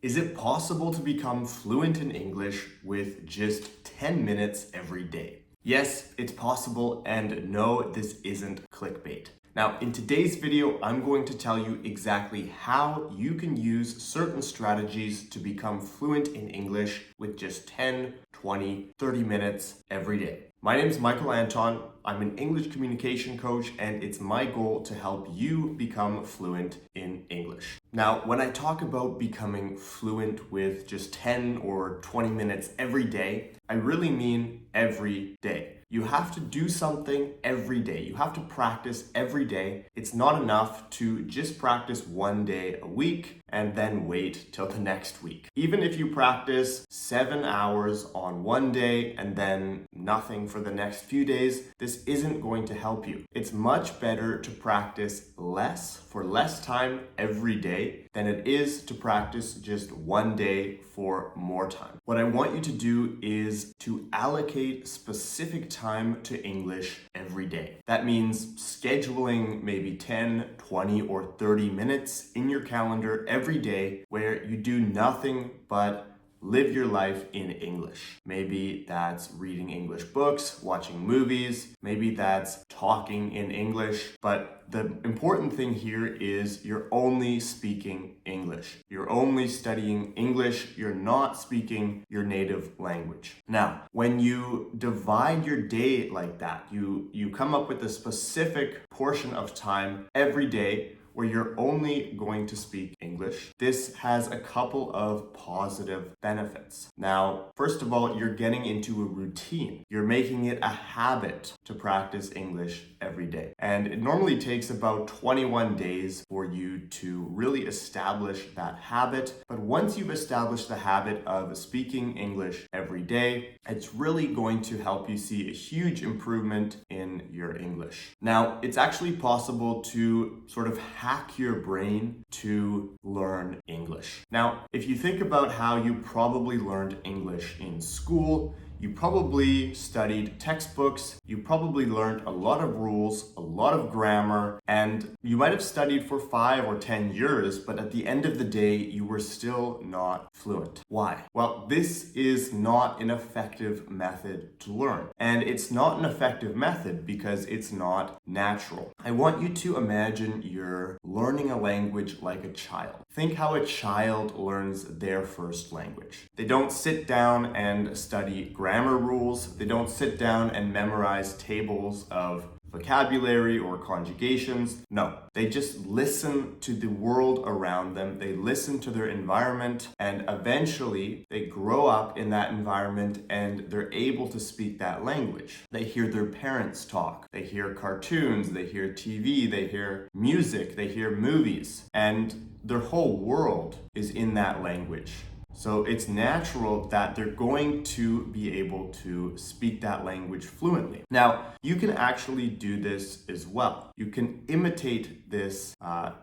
Is it possible to become fluent in English with just 10 minutes every day? Yes, it's possible, and no, this isn't clickbait. Now, in today's video, I'm going to tell you exactly how you can use certain strategies to become fluent in English with just 10, 20, 30 minutes every day. My name is Michael Anton. I'm an English communication coach, and it's my goal to help you become fluent in English. Now, when I talk about becoming fluent with just 10 or 20 minutes every day, I really mean every day. You have to do something every day. You have to practice every day. It's not enough to just practice one day a week and then wait till the next week. Even if you practice 7 hours on one day and then nothing for the next few days, this isn't going to help you. It's much better to practice less for less time every day than it is to practice just one day for more time. What I want you to do is to allocate specific time to English every day. That means scheduling maybe 10, 20, or 30 minutes in your calendar every day where you do nothing but live your life in English. Maybe that's reading English books, watching movies, maybe that's talking in English, but the important thing here is you're only speaking English. You're only studying English. You're not speaking your native language. Now, when you divide your day like that, you come up with a specific portion of time every day where you're only going to speak English. This has a couple of positive benefits. Now, first of all, you're getting into a routine. You're making it a habit to practice English every day. And it normally takes about 21 days for you to really establish that habit. But once you've established the habit of speaking English every day, it's really going to help you see a huge improvement in your English. Now, it's actually possible to sort of hack your brain to learn English. Now, if you think about how you probably learned English in school, you probably studied textbooks, you probably learned a lot of rules, a lot of grammar, and you might have studied for 5 or 10 years, but at the end of the day, you were still not fluent. Why? Well, this is not an effective method to learn. And it's not an effective method because it's not natural. I want you to imagine you're learning a language like a child. Think how a child learns their first language. They don't sit down and study grammar rules. They don't sit down and memorize tables of vocabulary or conjugations. No, they just listen to the world around them. They listen to their environment, and eventually they grow up in that environment and they're able to speak that language. They hear their parents talk. They hear cartoons. They hear TV. They hear music. They hear movies. And their whole world is in that language. So it's natural that they're going to be able to speak that language fluently. Now, you can actually do this as well. You can imitate this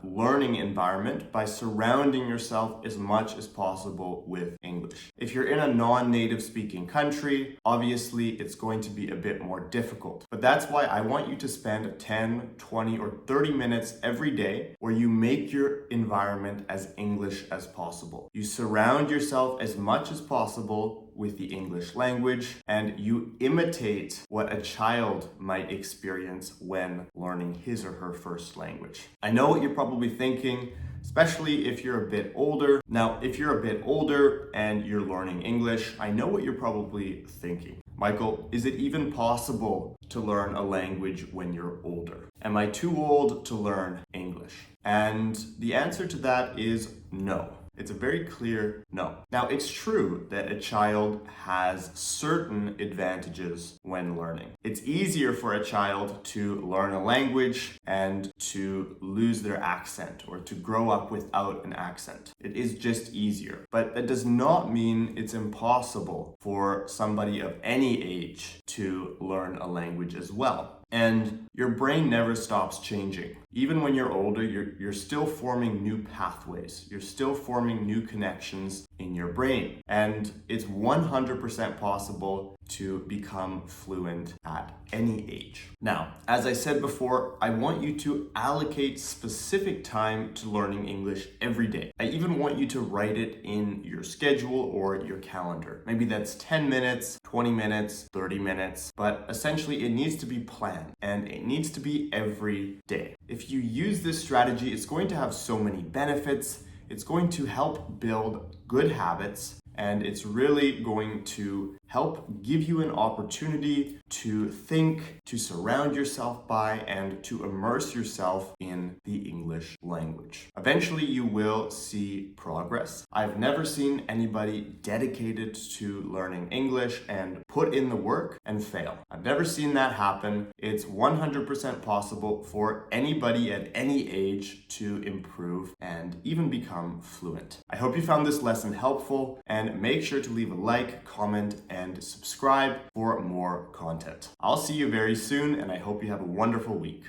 learning environment by surrounding yourself as much as possible with English. If you're in a non-native speaking country, obviously it's going to be a bit more difficult. But that's why I want you to spend 10, 20, or 30 minutes every day where you make your environment as English as possible. You surround yourself as much as possible with the English language, and you imitate what a child might experience when learning his or her first language. I know what you're probably thinking, especially if you're a bit older. Now, if you're a bit older and you're learning English, I know what you're probably thinking. Michael, is it even possible to learn a language when you're older? Am I too old to learn English? And the answer to that is no. It's a very clear no. Now, it's true that a child has certain advantages when learning. It's easier for a child to learn a language and to lose their accent or to grow up without an accent. It is just easier. But that does not mean it's impossible for somebody of any age to learn a language as well. And your brain never stops changing. even when you're older, you're still forming new pathways. You're still forming new connections in your brain. And it's 100% possible to become fluent at any age. Now, as I said before, I want you to allocate specific time to learning English every day. I even want you to write it in your schedule or your calendar. Maybe that's 10 minutes, 20 minutes, 30 minutes, but essentially it needs to be planned and it needs to be every day. If you use this strategy, it's going to have so many benefits. It's going to help build good habits, and it's really going to help give you an opportunity to think, to surround yourself by, and to immerse yourself in the English language. Eventually, you will see progress. I've never seen anybody dedicated to learning English and put in the work and fail. I've never seen that happen. It's 100% possible for anybody at any age to improve and even become fluent. I hope you found this lesson helpful, and make sure to leave a like, comment, and subscribe for more content. I'll see you very soon, and I hope you have a wonderful week.